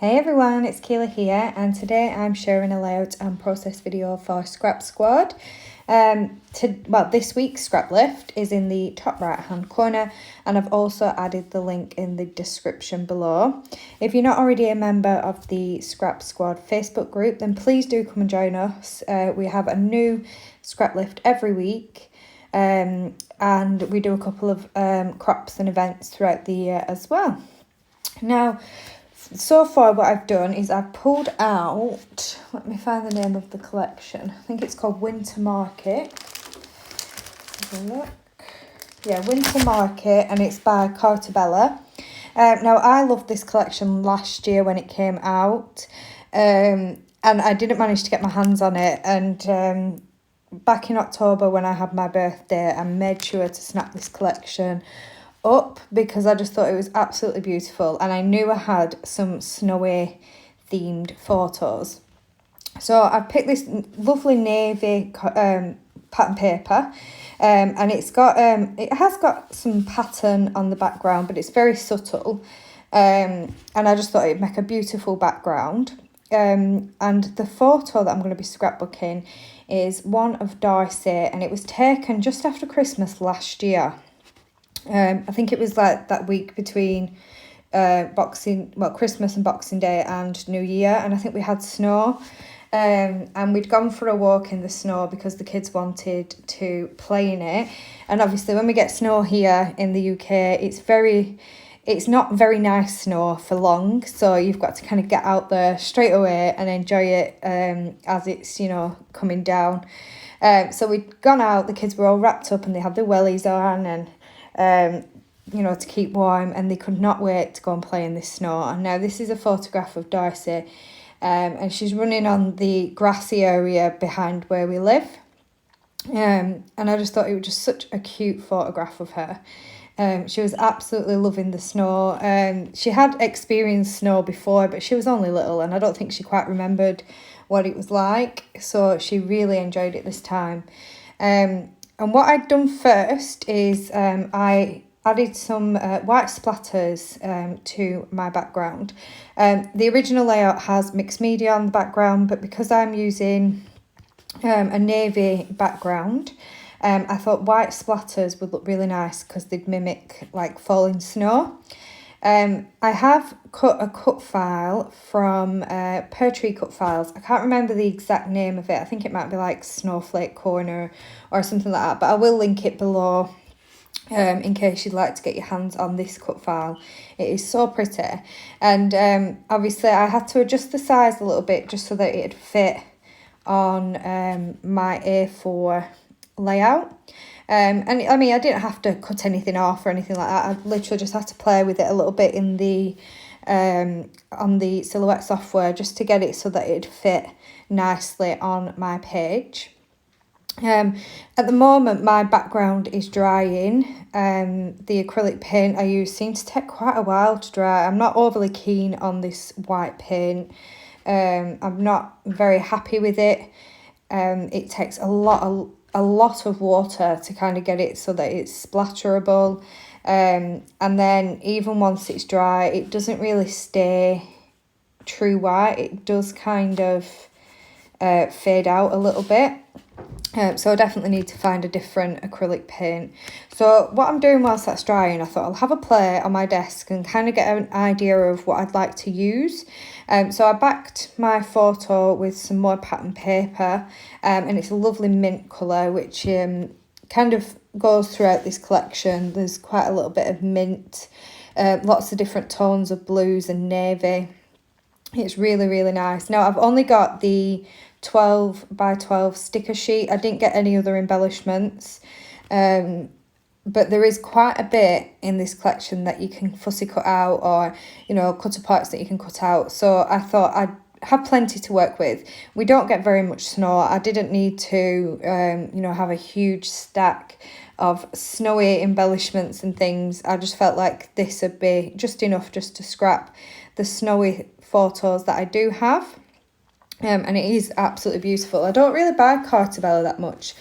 Hey everyone, it's Keela here, and today I'm sharing a layout and process video for Scrap Squad. This week's Scraplift is in the top right hand corner, and I've also added the link in the description below. If you're not already a member of the Scrap Squad Facebook group, then please do come and join us. We have a new Scraplift every week, and we do a couple of crops and events throughout the year as well. Now, so far what I've done is I've pulled out, let me find the name of the collection. I think it's called Winter Market. Have a look. Yeah, Winter Market, and it's by Cartabella. Now, I loved this collection last year when it came out, and I didn't manage to get my hands on it. And back in October when I had my birthday, I made sure to snap this collection up because I just thought it was absolutely beautiful, and I knew I had some snowy themed photos. So I picked this lovely navy pattern paper, and it has got some pattern on the background, but it's very subtle, and I just thought it'd make a beautiful background. And the photo that I'm going to be scrapbooking is one of Darcy, and it was taken just after Christmas last year. I think it was like that week between Christmas and Boxing Day and New Year, and I think we had snow, and we'd gone for a walk in the snow because the kids wanted to play in it. And obviously when we get snow here in the UK, it's not very nice snow for long, so you've got to kind of get out there straight away and enjoy it as it's, coming down. So we'd gone out, the kids were all wrapped up and they had their wellies on and to keep warm, and they could not wait to go and play in this snow. And now this is a photograph of Darcy, and she's running on the grassy area behind where we live, and I just thought it was just such a cute photograph of her. She was absolutely loving the snow. She had experienced snow before, but she was only little, and I don't think she quite remembered what it was like, so she really enjoyed it this time. And what I'd done first is I added some white splatters to my background. The original layout has mixed media on the background, but because I'm using a navy background, I thought white splatters would look really nice because they'd mimic like falling snow. I have cut a cut file from PearTree Cutfiles. I can't remember the exact name of it. I think it might be like Snowflake Corner or something like that, but I will link it below in case you'd like to get your hands on this cut file. It is so pretty, and obviously I had to adjust the size a little bit just so that it'd fit on my A4 layout. And I mean, I didn't have to cut anything off or anything like that. I literally just had to play with it a little bit in the on the Silhouette software just to get it so that it'd fit nicely on my page. At the moment, my background is drying. The acrylic paint I use seems to take quite a while to dry. I'm not overly keen on this white paint. I'm not very happy with it. It takes a lot of water to kind of get it so that it's splatterable, and then even once it's dry, it doesn't really stay true white. It does kind of fade out a little bit, so I definitely need to find a different acrylic paint. So what I'm doing whilst that's drying, I thought I'll have a play on my desk and kind of get an idea of what I'd like to use. So I backed my photo with some more pattern paper, and it's a lovely mint colour, which kind of goes throughout this collection. There's quite a little bit of mint, lots of different tones of blues and navy. It's really, really nice. Now, I've only got the 12 by 12 sticker sheet. I didn't get any other embellishments, but there is quite a bit in this collection that you can fussy cut out, or cutter parts that you can cut out. So I thought I'd have plenty to work with. We don't get very much snow. I didn't need to have a huge stack of snowy embellishments and things. I just felt like this would be just enough just to scrap the snowy photos that I do have. And it is absolutely beautiful. I don't really buy Cartabella that much.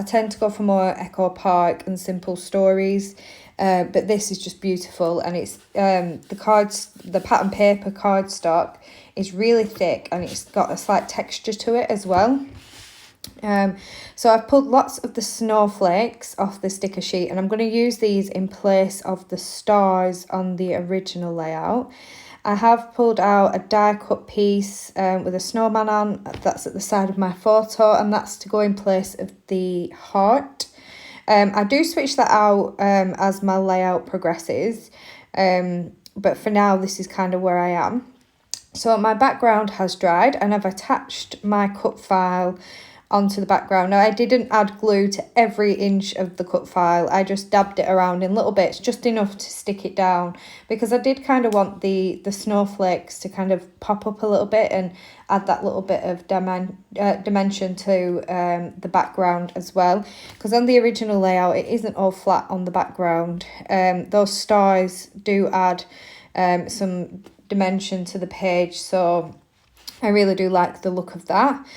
I tend to go for more Echo Park and simple stories, but this is just beautiful, and it's the pattern paper cardstock is really thick, and it's got a slight texture to it as well. So I've pulled lots of the snowflakes off the sticker sheet, and I'm going to use these in place of the stars on the original layout. I have pulled out a die cut piece with a snowman on, that's at the side of my photo, and that's to go in place of the heart. I do switch that out as my layout progresses, but for now this is kind of where I am. So my background has dried, and I've attached my cut file onto the background. Now, I didn't add glue to every inch of the cut file. I just dabbed it around in little bits, just enough to stick it down, because I did kind of want the snowflakes to kind of pop up a little bit and add that little bit of dimension to the background as well. Because on the original layout, it isn't all flat on the background. Those stars do add some dimension to the page, so I really do like the look of that.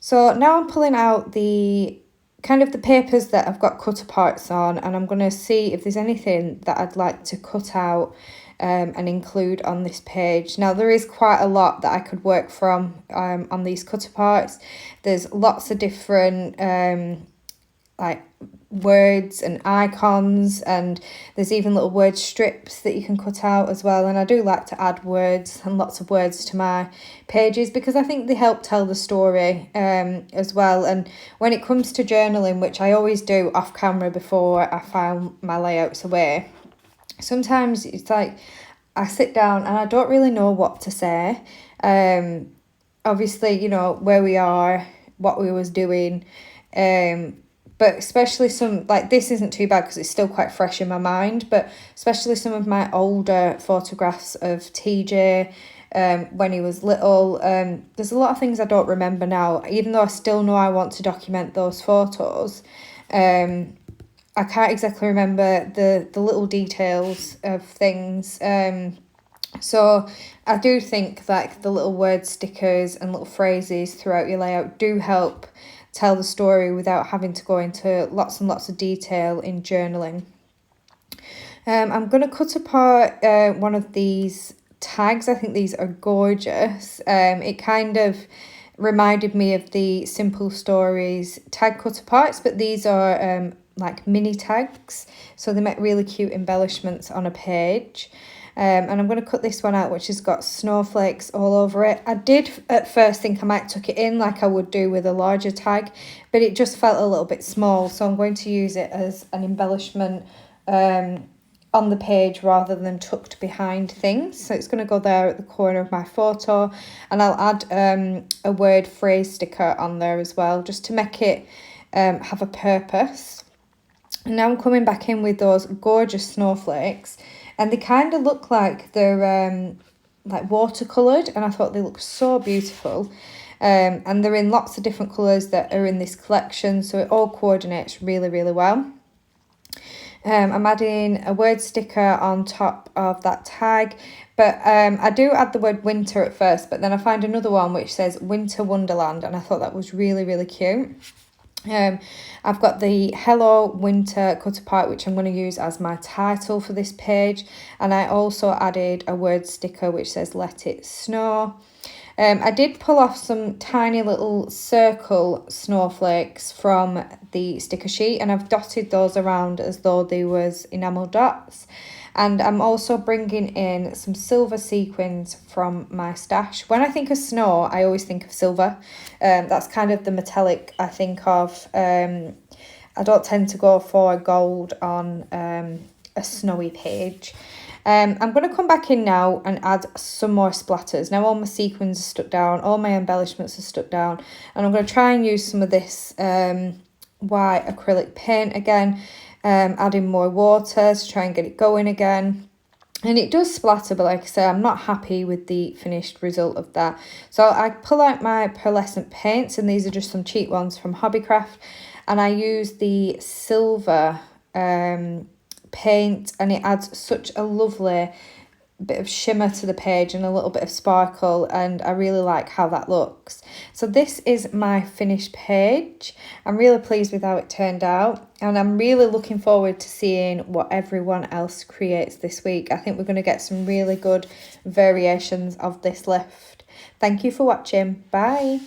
So now I'm pulling out the papers that I've got cut aparts on, and I'm going to see if there's anything that I'd like to cut out and include on this page. Now, there is quite a lot that I could work from on these cut aparts. There's lots of different like words and icons, and there's even little word strips that you can cut out as well. And I do like to add words and lots of words to my pages, because I think they help tell the story as well. And when it comes to journaling, which I always do off camera before I file my layouts away, sometimes it's like I sit down and I don't really know what to say. Obviously, you know, where we are, what we was doing, but especially some, like this isn't too bad because it's still quite fresh in my mind, but especially some of my older photographs of TJ when he was little. There's a lot of things I don't remember now, even though I still know I want to document those photos. I can't exactly remember the little details of things. So I do think like the little word stickers and little phrases throughout your layout do help tell the story without having to go into lots and lots of detail in journaling. I'm going to cut apart one of these tags. I think these are gorgeous. It kind of reminded me of the Simple Stories tag cut aparts, but these are like mini tags, so they make really cute embellishments on a page. And I'm going to cut this one out, which has got snowflakes all over it. I did at first think I might tuck it in like I would do with a larger tag, but it just felt a little bit small. So I'm going to use it as an embellishment on the page rather than tucked behind things. So it's going to go there at the corner of my photo. And I'll add a word phrase sticker on there as well, just to make it have a purpose. And now I'm coming back in with those gorgeous snowflakes. And they kind of look like they're like watercoloured, and I thought they looked so beautiful. And they're in lots of different colours that are in this collection, so it all coordinates really, really well. I'm adding a word sticker on top of that tag, but I do add the word winter at first, but then I find another one which says Winter Wonderland, and I thought that was really, really cute. I've got the Hello Winter cut apart, which I'm going to use as my title for this page, and I also added a word sticker which says Let It Snow. I did pull off some tiny little circle snowflakes from the sticker sheet, and I've dotted those around as though they was enamel dots. And I'm also bringing in some silver sequins from my stash. When I think of snow, I always think of silver. That's kind of the metallic I think of. I don't tend to go for gold on a snowy page. I'm going to come back in now and add some more splatters. Now all my sequins are stuck down, all my embellishments are stuck down, and I'm going to try and use some of this white acrylic paint again. Adding more water to try and get it going again, and it does splatter, but like I say, I'm not happy with the finished result of that. So I pull out my pearlescent paints, and these are just some cheap ones from Hobbycraft, and I use the silver paint, and it adds such a lovely bit of shimmer to the page and a little bit of sparkle, and I really like how that looks. So this is my finished page. I'm really pleased with how it turned out, and I'm really looking forward to seeing what everyone else creates this week. I think we're going to get some really good variations of this lift. Thank you for watching. Bye.